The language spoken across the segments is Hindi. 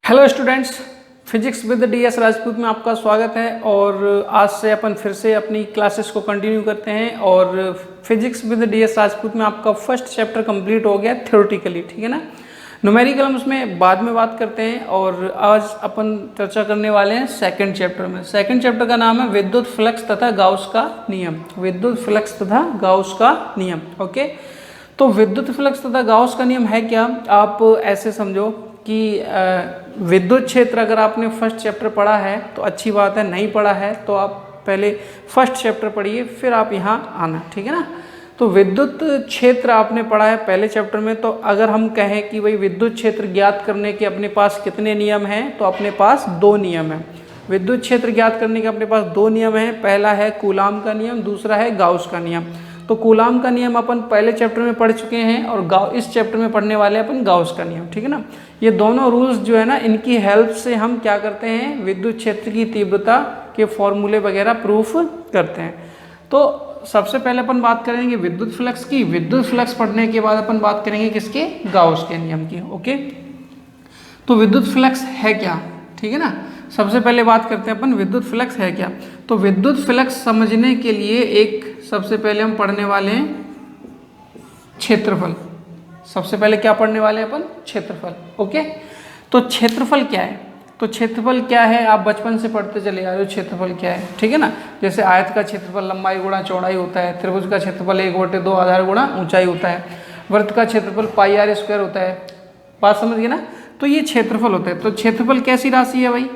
Hello students, physics with DS Rajput में आपका स्वागत है। और आज से अपन फिर से अपनी क्लासेस को कंटिन्यू करते हैं। और फिजिक्स विद डीएस राजपूत में आपका फर्स्ट चैप्टर कंप्लीट हो गया थ्योरेटिकली, ठीक है ना। न्यूमेरिकल हम उसमें बाद में बात करते हैं। और आज अपन चर्चा करने वाले हैं सेकंड चैप्टर में। सेकंड चैप्टर का नाम है विद्युत फ्लक्स तथा गाउस का नियम। विद्युत फ्लक्स तथा गाउस का नियम, ओके। तो विद्युत फ्लक्स तथा गाउस का नियम है क्या, आप ऐसे समझो कि विद्युत क्षेत्र अगर आपने फर्स्ट चैप्टर पढ़ा है तो अच्छी बात है, नहीं पढ़ा है तो आप पहले फर्स्ट चैप्टर पढ़िए फिर आप यहाँ आना, ठीक है ना। तो विद्युत क्षेत्र आपने पढ़ा है पहले चैप्टर में। तो अगर हम कहें कि भाई विद्युत क्षेत्र ज्ञात करने के अपने पास कितने नियम हैं, तो अपने पास दो नियम हैं। विद्युत क्षेत्र ज्ञात करने के अपने पास दो नियम हैं। पहला है कूलाम का नियम, दूसरा है गाउस का नियम। तो कूलाम का नियम अपन पहले चैप्टर में पढ़ चुके हैं और इस चैप्टर में पढ़ने वाले अपन गाउस का नियम, ठीक है ना। ये दोनों रूल्स जो है ना, इनकी हेल्प से हम क्या करते हैं, विद्युत क्षेत्र की तीव्रता के फॉर्मूले वगैरह प्रूफ करते हैं। तो सबसे पहले अपन बात करेंगे विद्युत फ्लक्स की। विद्युत फ्लक्स पढ़ने के बाद अपन बात करेंगे किसके, गाउस के नियम की, ओके। तो विद्युत फ्लक्स है क्या, ठीक है ना। सबसे पहले बात करते हैं अपन विद्युत फ्लक्स है क्या। तो विद्युत फ्लक्स समझने के लिए एक सबसे पहले हम पढ़ने वाले हैं क्षेत्रफल। सबसे पहले क्या पढ़ने वाले हैं अपन, क्षेत्रफल, ओके। तो क्षेत्रफल क्या है, तो क्षेत्रफल क्या है आप बचपन से पढ़ते चले आ रहे हो। क्षेत्रफल क्या है, ठीक है ना। जैसे आयत का क्षेत्रफल लंबाई गुणा चौड़ाई होता है, त्रिभुज का क्षेत्रफल 1/2 आधार गुणा ऊंचाई होता है, वृत्त का क्षेत्रफल πr² होता है। बात समझ गए ना। तो ये क्षेत्रफल होता है। तो क्षेत्रफल कैसी राशि है भाई,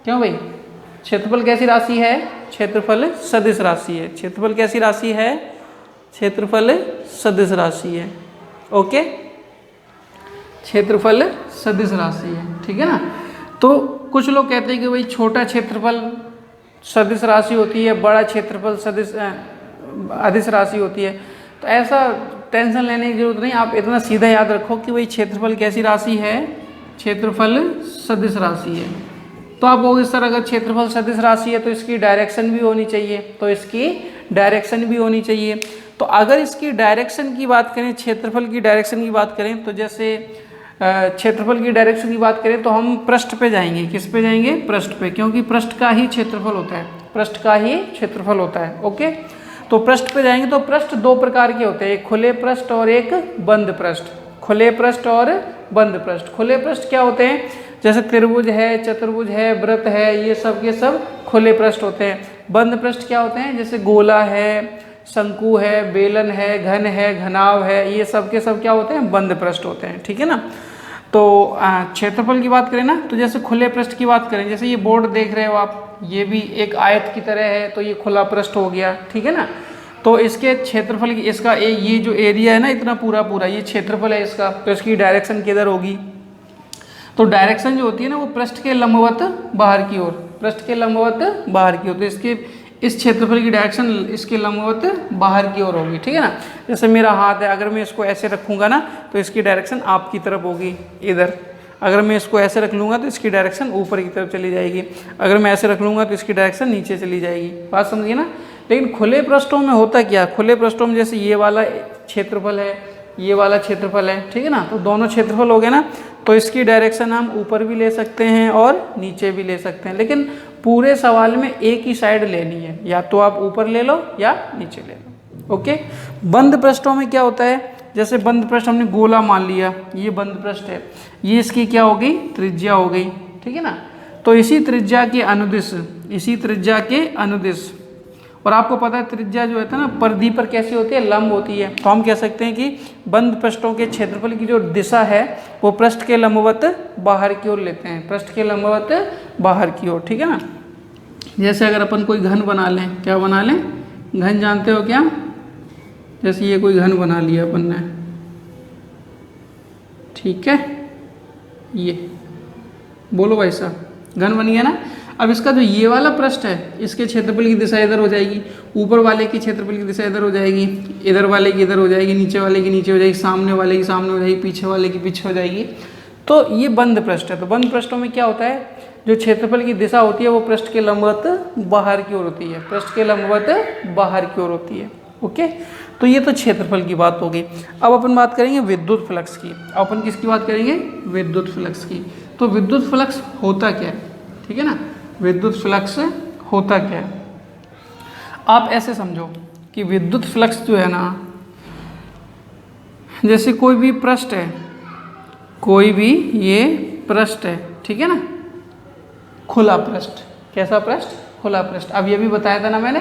क्यों भाई, क्षेत्रफल कैसी राशि है, क्षेत्रफल सदिश राशि है। क्षेत्रफल कैसी राशि है, क्षेत्रफल सदिश राशि है, ओके। क्षेत्रफल सदिश राशि है, ठीक है ना। तो कुछ लोग कहते हैं कि भाई छोटा क्षेत्रफल सदिश राशि होती है, बड़ा क्षेत्रफल सदिश अदिश राशि होती है। तो ऐसा टेंशन लेने की जरूरत नहीं, आप इतना सीधा याद रखो कि भाई क्षेत्रफल कैसी राशि है, क्षेत्रफल सदिश राशि है। तो आप वो इस तरह अगर क्षेत्रफल सदिश राशि है तो इसकी डायरेक्शन भी होनी चाहिए, तो इसकी डायरेक्शन भी होनी चाहिए। तो अगर इसकी डायरेक्शन की बात करें, क्षेत्रफल की डायरेक्शन की बात करें, तो जैसे क्षेत्रफल की डायरेक्शन की बात करें तो हम पृष्ठ पे जाएंगे। किस पे जाएंगे, पृष्ठ पे, क्योंकि पृष्ठ का ही क्षेत्रफल होता है, पृष्ठ का ही क्षेत्रफल होता है, ओके। तो पृष्ठ पे जाएंगे तो पृष्ठ दो प्रकार के होते हैं, एक खुले पृष्ठ और एक बंद पृष्ठ। खुले पृष्ठ और बंद पृष्ठ। खुले पृष्ठ क्या होते हैं, जैसे त्रिभुज है, चतुर्भुज है, वृत्त है, ये सब के सब खुले पृष्ठ होते हैं। बंद पृष्ठ क्या होते हैं, जैसे गोला है, शंकु है, बेलन है, घन है, घनाव है, ये सब के सब क्या होते हैं, बंद पृष्ठ होते हैं, ठीक है ना। तो क्षेत्रफल की बात करें ना, तो जैसे खुले पृष्ठ की बात करें, जैसे ये बोर्ड देख रहे हो आप, ये भी एक आयत की तरह है, तो ये खुला पृष्ठ हो गया, ठीक है ना। तो इसके क्षेत्रफल की, इसका ये जो एरिया है ना, इतना पूरा पूरा ये क्षेत्रफल है इसका, तो इसकी डायरेक्शन किधर होगी, तो डायरेक्शन जो होती है ना वो पृष्ठ के लंबवत बाहर की ओर, पृष्ठ के लंबवत बाहर की ओर। तो इसके इस क्षेत्रफल की डायरेक्शन इसके लंबवत बाहर की ओर होगी, ठीक है ना। जैसे मेरा हाथ है, अगर मैं इसको ऐसे रखूँगा ना तो इसकी डायरेक्शन आपकी तरफ होगी, इधर। अगर मैं इसको ऐसे रख लूँगा तो इसकी डायरेक्शन ऊपर की तरफ चली जाएगी। अगर मैं ऐसे रख लूँगा तो इसकी डायरेक्शन नीचे चली जाएगी। बात समझिए ना। लेकिन खुले पृष्ठों में होता क्या, खुले पृष्ठों में जैसे ये वाला क्षेत्रफल है, ये वाला क्षेत्रफल है, ठीक है ना। तो दोनों क्षेत्रफल हो गए ना, तो इसकी डायरेक्शन हम ऊपर भी ले सकते हैं और नीचे भी ले सकते हैं। लेकिन पूरे सवाल में एक ही साइड लेनी है, या तो आप ऊपर ले लो या नीचे ले लो, ओके। बंद पृष्ठों में क्या होता है, जैसे बंद पृष्ठ हमने गोला मान लिया, ये बंद पृष्ठ है, ये इसकी क्या हो गई, त्रिज्या हो गई, ठीक है ना। तो इसी त्रिज्या के अनुदिश, इसी त्रिज्या के अनुदिश, और आपको पता है त्रिज्या जो है ना परिधि पर कैसी होती है, लंब होती है। तो हम कह सकते हैं कि बंद पृष्ठों के क्षेत्रफल की जो दिशा है वो पृष्ठ के लंबवत बाहर की ओर लेते हैं, पृष्ठ के लंबवत बाहर की ओर, ठीक है ना। जैसे अगर अपन कोई घन बना लें, क्या बना लें, घन जानते हो क्या, जैसे ये कोई घन बना लिया अपन ने, ठीक है, ये बोलो भाई साहब, घन बन गया ना। अब इसका जो ये वाला पृष्ठ है, इसके क्षेत्रफल की दिशा इधर हो जाएगी, ऊपर वाले की क्षेत्रफल की दिशा इधर हो जाएगी, इधर वाले की इधर हो जाएगी, नीचे वाले की नीचे हो जाएगी, सामने वाले की सामने हो जाएगी, पीछे वाले की पीछे हो जाएगी। तो ये बंद पृष्ठ है। तो बंद पृष्ठों में क्या होता है, जो क्षेत्रफल की दिशा होती है वो पृष्ठ के लंबवत बाहर की ओर होती है, पृष्ठ के लंबवत बाहर की ओर होती है, ओके। तो ये तो क्षेत्रफल की बात हो गई। अब अपन बात करेंगे विद्युत फ्लक्स की। अपन किसकी बात करेंगे, विद्युत फ्लक्स की। तो विद्युत फ्लक्स होता क्या है, ठीक है ना, विद्युत फ्लक्स होता क्या है। आप ऐसे समझो कि विद्युत फ्लक्स जो है ना, जैसे कोई भी पृष्ठ है, कोई भी ये पृष्ठ है, ठीक है ना, खुला पृष्ठ, कैसा पृष्ठ, खुला पृष्ठ। अब ये भी बताया था ना मैंने,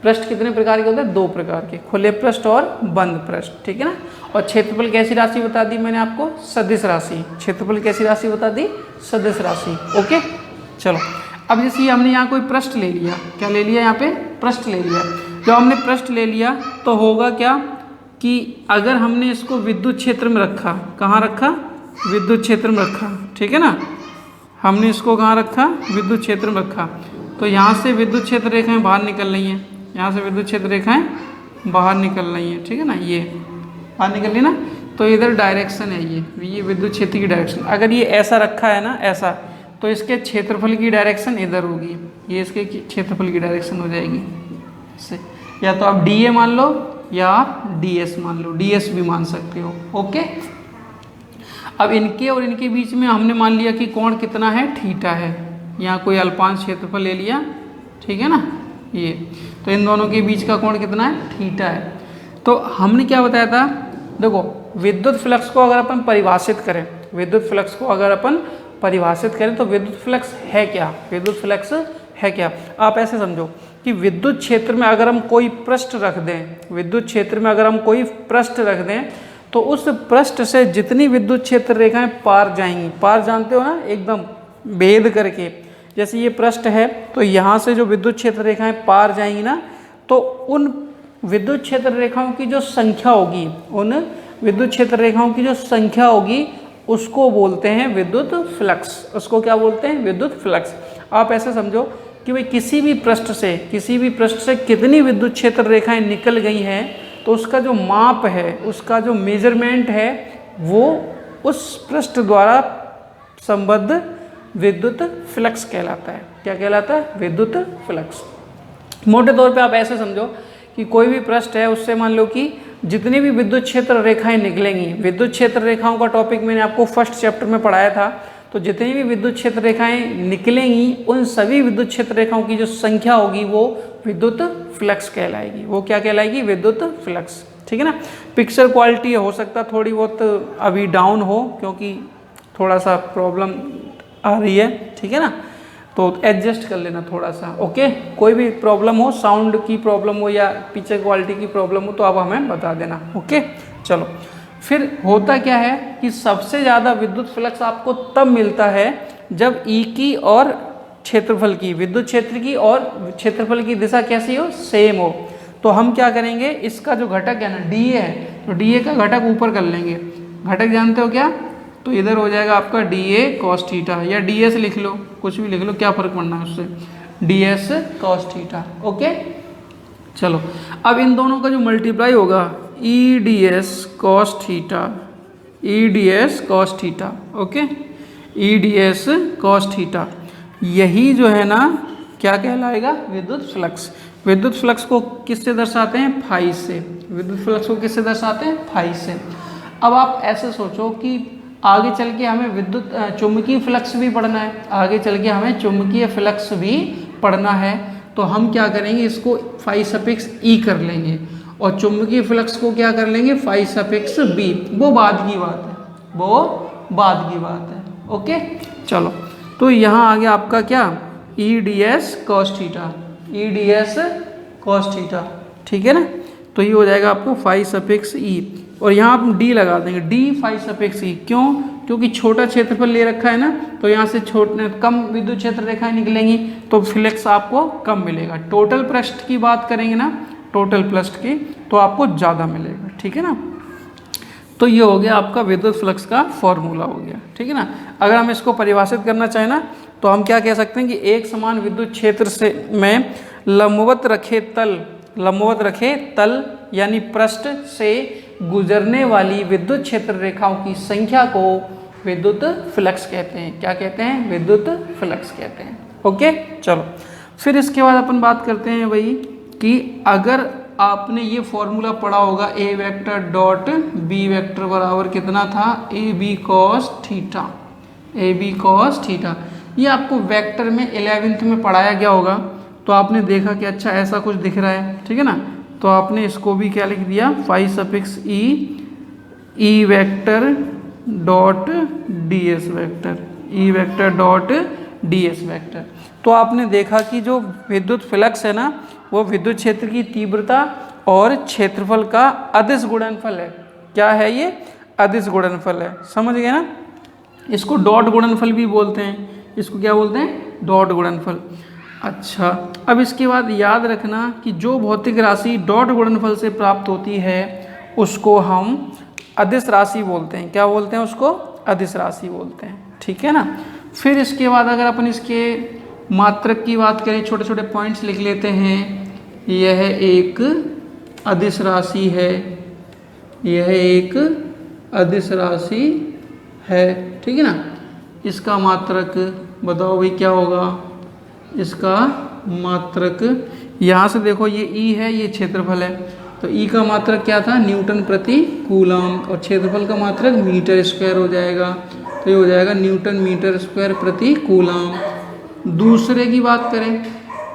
पृष्ठ कितने प्रकार के होते हैं, 2 प्रकार के, खुले पृष्ठ और बंद पृष्ठ, ठीक है ना। और क्षेत्रफल कैसी राशि बता दी मैंने आपको, सदिश राशि। क्षेत्रफल कैसी राशि बता दी, सदिश राशि। ओके चलो, अब जैसे हमने यहाँ कोई पृष्ठ ले लिया, क्या ले लिया, यहाँ पे पृष्ठ ले लिया। जब हमने पृष्ठ ले लिया तो होगा क्या कि अगर हमने इसको विद्युत क्षेत्र में रखा, कहाँ रखा, विद्युत क्षेत्र में रखा, ठीक है ना, हमने इसको कहाँ रखा, विद्युत क्षेत्र में रखा, तो यहाँ से विद्युत क्षेत्र रेखाएं बाहर निकल रही हैं, यहाँ से विद्युत क्षेत्र रेखाएं बाहर निकल रही हैं, ठीक है ना, ये बाहर निकल रही ना, तो इधर डायरेक्शन है ये विद्युत क्षेत्र की डायरेक्शन। अगर ये ऐसा रखा है ना, ऐसा, तो इसके क्षेत्रफल की डायरेक्शन इधर होगी, ये इसके क्षेत्रफल की डायरेक्शन हो जाएगी इससे, या तो आप DA मान लो या आप DS मान लो, DS भी मान सकते हो। ओके, अब इनके और इनके बीच में हमने मान लिया कि कोण कितना है, थीटा है। यहाँ कोई अल्पांश क्षेत्रफल ले लिया, ठीक है ना, ये, तो इन दोनों के बीच का कोण कितना है, थीटा है। तो हमने क्या बताया था, देखो विद्युत फ्लक्स को अगर अपन परिभाषित करें, विद्युत फ्लक्स को अगर अपन परिभाषित करें तो विद्युत फ्लक्स है क्या, विद्युत फ्लक्स है क्या। आप ऐसे समझो कि विद्युत क्षेत्र में अगर हम कोई पृष्ठ रख दें, विद्युत क्षेत्र में अगर हम कोई पृष्ठ रख दें, तो उस पृष्ठ से जितनी विद्युत क्षेत्र रेखाएं पार जाएंगी, पार जानते हो ना, एकदम भेद करके, जैसे ये पृष्ठ है तो यहाँ से जो विद्युत क्षेत्र रेखाएं पार जाएंगी ना, तो उन विद्युत क्षेत्र रेखाओं की जो संख्या होगी, उन विद्युत क्षेत्र रेखाओं की जो संख्या होगी, उसको बोलते हैं विद्युत फ्लक्स। उसको क्या बोलते हैं, विद्युत फ्लक्स। आप ऐसे समझो कि भाई किसी भी पृष्ठ से कितनी विद्युत क्षेत्र रेखाएं निकल गई हैं, तो उसका जो माप है, उसका जो मेजरमेंट है, वो उस पृष्ठ द्वारा संबद्ध विद्युत फ्लक्स कहलाता है। क्या कहलाता है, विद्युत फ्लक्स। मोटे तौर पे आप ऐसे समझो कि कोई भी पृष्ठ है, उससे मान लो कि जितनी भी विद्युत क्षेत्र रेखाएं निकलेंगी, विद्युत क्षेत्र रेखाओं का टॉपिक मैंने आपको फर्स्ट चैप्टर में पढ़ाया था, तो जितनी भी विद्युत क्षेत्र रेखाएं निकलेंगी, उन सभी विद्युत क्षेत्र रेखाओं की जो संख्या होगी वो विद्युत फ्लक्स कहलाएगी। वो क्या कहलाएगी, विद्युत फ्लक्स, ठीक है ना। पिक्चर क्वालिटी हो सकता थोड़ी बहुत अभी डाउन हो, क्योंकि थोड़ा सा प्रॉब्लम आ रही है, ठीक है ना, तो एडजस्ट कर लेना थोड़ा सा। ओके, कोई भी प्रॉब्लम हो, साउंड की प्रॉब्लम हो या पिक्चर क्वालिटी की प्रॉब्लम हो, तो आप हमें बता देना। ओके चलो, फिर होता क्या है कि सबसे ज़्यादा विद्युत फ्लक्स आपको तब मिलता है जब E की और क्षेत्रफल की, विद्युत क्षेत्र की और क्षेत्रफल की दिशा कैसी हो, सेम हो। तो हम क्या करेंगे, इसका जो घटक है ना, DA है, तो DA का घटक ऊपर कर लेंगे। घटक जानते हो क्या, तो इधर हो जाएगा आपका DA cos थीटा, या DS लिख लो, कुछ भी लिख लो, क्या फ़र्क पड़ना है उससे, DS cos थीटा। ओके चलो, अब इन दोनों का जो मल्टीप्लाई होगा, EDS cos theta, EDS cos theta, okay, EDS cos theta, यही जो है ना क्या कहलाएगा, विद्युत फ्लक्स। विद्युत फ्लक्स को किससे दर्शाते हैं, फाई से। विद्युत फ्लक्स को किससे दर्शाते हैं, फाई से। अब आप ऐसे सोचो कि आगे चल के हमें विद्युत चुंबकीय फ्लक्स भी पढ़ना है, आगे चल के हमें चुंबकीय फ्लक्स भी पढ़ना है, तो हम क्या करेंगे, इसको फाई सफिक्स ई कर लेंगे और चुंबकीय फ्लक्स को क्या कर लेंगे, फाई सफिक्स बी। वो बाद की बात है, वो बाद की बात है। ओके चलो, तो यहाँ आ गया आपका क्या, EDS cos theta, EDS cos theta, ठीक है ना। तो ये हो जाएगा आपको फाई सफिक्स ई, और यहाँ आप D लगा देंगे, D फाई सफिक्स ई। क्यों, क्योंकि छोटा क्षेत्रफल ले रखा है ना, तो यहाँ से कम विद्युत क्षेत्र रेखाएं निकलेंगी, तो फ्लक्स आपको कम मिलेगा। टोटल पृष्ठ की बात करेंगे ना, टोटल पृष्ठ की, तो आपको ज़्यादा मिलेगा, ठीक है ना। तो ये हो गया आपका विद्युत फ्लक्स का फॉर्मूला हो गया, ठीक है ना। अगर हम इसको परिभाषित करना चाहें ना, तो हम क्या कह सकते हैं कि एक समान विद्युत क्षेत्र से में लंबवत रखे तल यानी पृष्ठ से गुजरने वाली विद्युत क्षेत्र रेखाओं की संख्या को विद्युत फ्लक्स कहते हैं। क्या कहते हैं, विद्युत फ्लक्स कहते हैं। ओके चलो, फिर इसके बाद अपन बात करते हैं वही कि अगर आपने ये फॉर्मूला पढ़ा होगा, A vector dot B vector बराबर कितना था, AB cos theta, A B cos theta. ये आपको वेक्टर में 11th में पढ़ाया गया होगा, तो आपने देखा कि अच्छा ऐसा कुछ दिख रहा है, ठीक है ना, तो आपने इसको भी क्या लिख दिया, phi suffix E vector dot D S vector, E vector dot D S vector. तो आपने देखा कि जो विद्युत फ्लक्स है ना, वो विद्युत क्षेत्र की तीव्रता और क्षेत्रफल का अदिश गुणनफल है। क्या है ये? अदिश गुणनफल है। समझ गए ना? इसको डॉट गुणनफल भी बोलते हैं। इसको क्या बोलते हैं? डॉट गुणनफल। अच्छा, अब इसके बाद याद रखना कि जो भौतिक राशि डॉट गुणनफल से प्राप्त होती है उसको हम अदिश राशि बोलते हैं। क्या बोलते हैं उसको? अदिश राशि बोलते हैं। ठीक है ना? फिर इसके बाद अगर अपन इसके मात्रक की बात करें, छोटे छोटे पॉइंट्स लिख लेते हैं। यह एक अदिश राशि है, यह एक अदिश राशि है, ठीक है ना। इसका मात्रक बताओ भाई क्या होगा? इसका मात्रक, यहाँ से देखो ये ई है, ये क्षेत्रफल है, तो ई का मात्रक क्या था? न्यूटन प्रति कूलम, और क्षेत्रफल का मात्रक मीटर स्क्वायर हो जाएगा, तो ये हो जाएगा न्यूटन मीटर स्क्वायर प्रति कूलम। दूसरे की बात करें,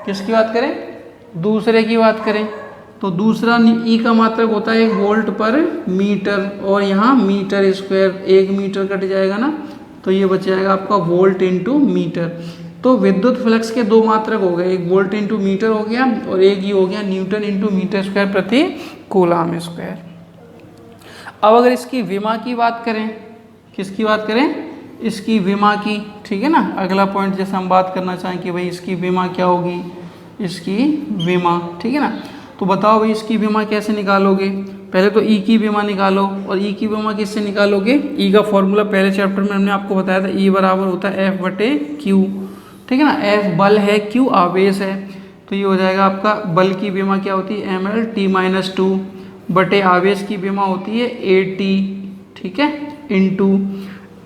किसकी बात करें? दूसरे की बात करें तो दूसरा ई का मात्रक होता है 1 वोल्ट पर मीटर, और यहाँ मीटर स्क्वायर, 1 मीटर कट जाएगा ना, तो ये बच जाएगा आपका वोल्ट इंटू मीटर। तो विद्युत फ्लक्स के दो मात्रक हो गए, 1 वोल्ट इंटू मीटर हो गया, और एक ही हो गया न्यूटन इंटू मीटर स्क्वायर प्रति कूलम स्क्वायर। अब अगर इसकी विमा की बात करें, किसकी बात करें? इसकी विमा की, ठीक है ना। अगला पॉइंट जैसे हम बात करना चाहें कि भाई इसकी विमा क्या होगी, इसकी विमा, ठीक है ना। तो बताओ भाई इसकी विमा कैसे निकालोगे? पहले तो ई की विमा निकालो, और ई की विमा किससे निकालोगे? ई का फॉर्मूला पहले चैप्टर में हमने आपको बताया था, ई बराबर होता है एफ बटे क्यू, ठीक है ना। एफ बल है, क्यू आवेश है, तो ये हो जाएगा आपका बल की विमा क्या होती है? ml t-2 बटे आवेश की विमा होती है at, ठीक है, इंटू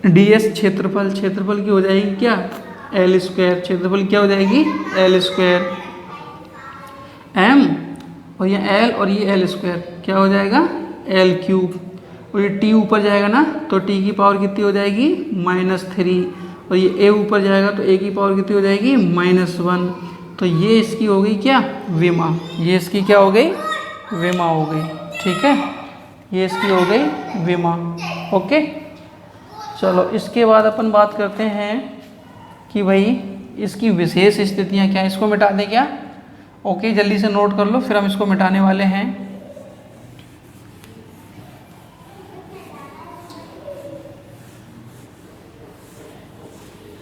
डी एस क्षेत्रफल, क्षेत्रफल की हो जाएगी क्या? एल स्क्वायर, क्षेत्रफल क्या हो जाएगी? एल स्क्वायर, एम और ये एल और ये एल स्क्वायर क्या हो जाएगा? एल क्यूब, और ये टी ऊपर जाएगा ना, तो टी की पावर कितनी हो जाएगी? -3, और ये ए ऊपर जाएगा तो ए की पावर कितनी हो जाएगी? -1। तो ये इसकी हो गई क्या? विमा। ये इसकी क्या हो गई? विमा हो गई, ठीक है, ये इसकी हो गई विमा। ओके, चलो इसके बाद अपन बात करते हैं कि भाई इसकी विशेष स्थितियाँ क्या है। इसको मिटा दें क्या? ओके, जल्दी से नोट कर लो, फिर हम इसको मिटाने वाले हैं।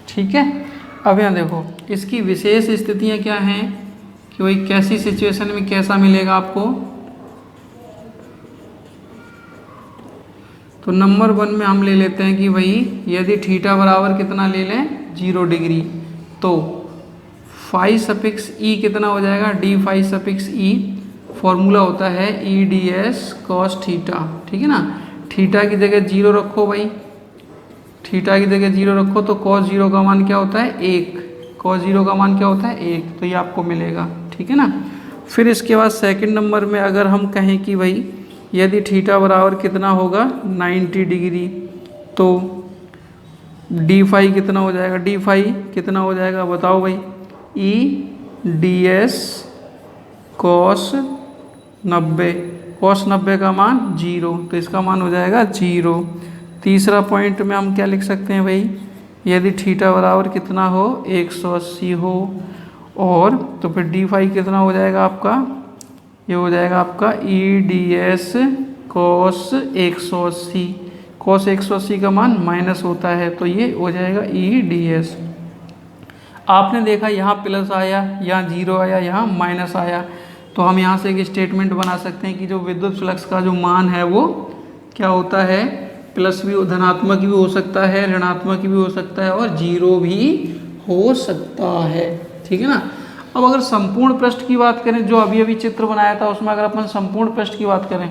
ठीक है, अब यहाँ देखो इसकी विशेष स्थितियाँ क्या हैं कि भाई कैसी सिचुएशन में कैसा मिलेगा आपको। तो नंबर 1 में हम ले लेते हैं कि भाई यदि थीटा बराबर कितना ले लें? 0 डिग्री, तो फाई सफिक्स ई कितना हो जाएगा? D phi suffix E, formula होता है E D S cos theta, ठीक है ना। थीटा की जगह 0 रखो भाई, थीटा की जगह 0 रखो, तो कॉस 0 का मान क्या होता है? 1, कॉस 0 का मान क्या होता है? 1, तो ये आपको मिलेगा, ठीक है ना। फिर इसके बाद सेकंड नंबर में अगर हम कहें कि भाई यदि थीटा बराबर कितना होगा? 90 डिग्री, तो डी फाई कितना हो जाएगा? डी फाई कितना हो जाएगा बताओ भाई? ई डी एस कॉस 90, कॉस 90 का मान 0, तो इसका मान हो जाएगा 0। तीसरा पॉइंट में हम क्या लिख सकते हैं भाई? यदि थीटा बराबर कितना हो? 180 हो, और तो फिर डी फाई कितना हो जाएगा आपका? ये हो जाएगा आपका ई डी एस कॉस 180, कॉस 180 का मान माइनस होता है, तो ये हो जाएगा ई डी एस। आपने देखा यहाँ प्लस आया, यहाँ 0 आया, यहाँ माइनस आया, तो हम यहाँ से एक स्टेटमेंट बना सकते हैं कि जो विद्युत फ्लक्स का जो मान है वो क्या होता है? प्लस भी, धनात्मक भी हो सकता है, ऋणात्मक भी हो सकता है, और 0 भी हो सकता है, ठीक है ना। अब अगर संपूर्ण पृष्ठ की बात करें, जो अभी अभी चित्र बनाया था उसमें अगर अपन संपूर्ण पृष्ठ की बात करें,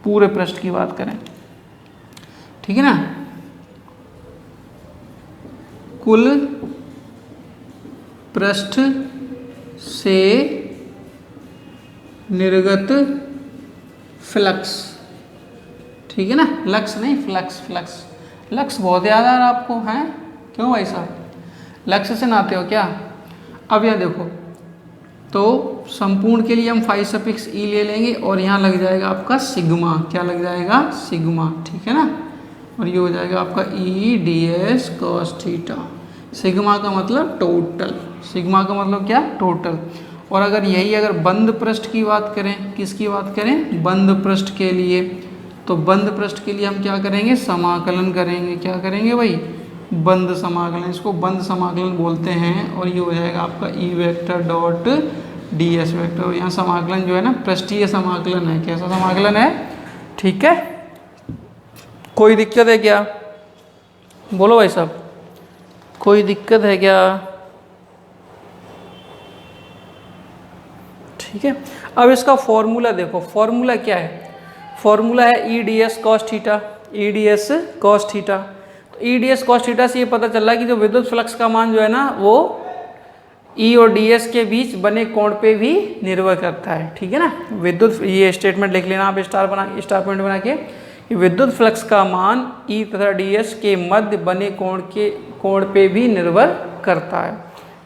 पूरे पृष्ठ की बात करें, ठीक है ना, कुल पृष्ठ से निर्गत फ्लक्स, ठीक है ना, लक्स नहीं फ्लक्स, फ्लक्स, लक्स बहुत याद आ रहा आपको है, क्यों भाई साहब, लक्ष्य से नाते हो क्या? अब यहाँ देखो, तो संपूर्ण के लिए हम फाई सफिक्स ई ले लेंगे और यहाँ लग जाएगा आपका सिग्मा। क्या लग जाएगा? सिग्मा, ठीक है ना। और ये हो जाएगा आपका ई D S cos theta. Sigma का मतलब टोटल, सिग्मा का मतलब क्या? टोटल। और अगर यही अगर बंद पृष्ठ की बात करें, किसकी बात करें? बंद पृष्ठ के लिए, तो बंद पृष्ठ के लिए हम क्या करेंगे? समाकलन करेंगे। क्या करेंगे भाई? बंद समाकलन, इसको बंद समाकलन बोलते हैं। और ये हो जाएगा आपका ई vector dot D S vector. और यहाँ समाकलन जो है ना, पृष्ठीय समाकलन है। कैसा समाकलन है? ठीक है, कोई दिक्कत है क्या? बोलो भाई साहब, कोई दिक्कत है क्या? ठीक है, अब इसका फॉर्मूला देखो, फॉर्मूला क्या है? फॉर्मूला है E D S cos theta, E D S cos theta. तो E D S cos theta से ये पता चल रहा है कि जो विद्युत फ्लक्स का मान जो है ना, वो ई और डी एस के बीच बने कोण पे भी निर्भर करता है। ठीक है ना, विद्युत, ये स्टेटमेंट लिख लेना आप स्टार पॉइंट बना के, कि विद्युत फ्लक्स का मान ई तथा डी एस के मध्य बने कोण पे भी निर्भर करता है।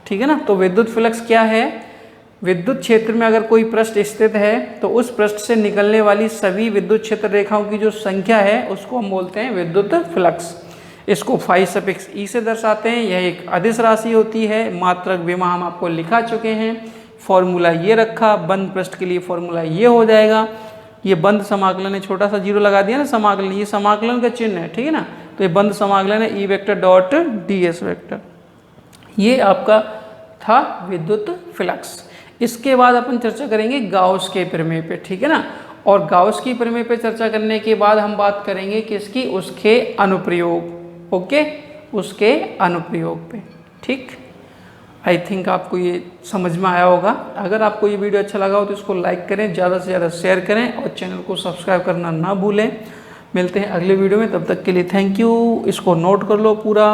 ठीक है ना, तो विद्युत फ्लक्स क्या है? विद्युत क्षेत्र में अगर कोई पृष्ठ स्थित है तो उस पृष्ठ से निकलने वाली सभी विद्युत क्षेत्र रेखाओं की जो संख्या है उसको हम बोलते हैं विद्युत फ्लक्स। इसको फाई सफिक्स ई से दर्शाते हैं। यह एक अदिश राशि होती है। मात्रक विमा हम आपको लिखा चुके हैं। फॉर्मूला ये रखा, बंद पृष्ठ के लिए फॉर्मूला ये हो जाएगा। ये बंद समाकलन है, छोटा सा जीरो लगा दिया ना, समाकलन, ये समाकलन का चिन्ह है। ठीक है ना, तो ये बंद समाकलन है ई vector dot D S vector. ये आपका था विद्युत फ्लक्स। इसके बाद अपन चर्चा करेंगे गाउस के प्रमेय पे। ठीक है ना, और गाउस की प्रमेय पे चर्चा करने के बाद हम बात करेंगे किसकी? उसके अनुप्रयोग। ओके, उसके अनुप्रयोग पे। ठीक, आई थिंक आपको ये समझ में आया होगा। अगर आपको ये वीडियो अच्छा लगा हो तो इसको लाइक करें, ज़्यादा से ज़्यादा शेयर करें और चैनल को सब्सक्राइब करना ना भूलें। मिलते हैं अगले वीडियो में, तब तक के लिए थैंक यू। इसको नोट कर लो पूरा।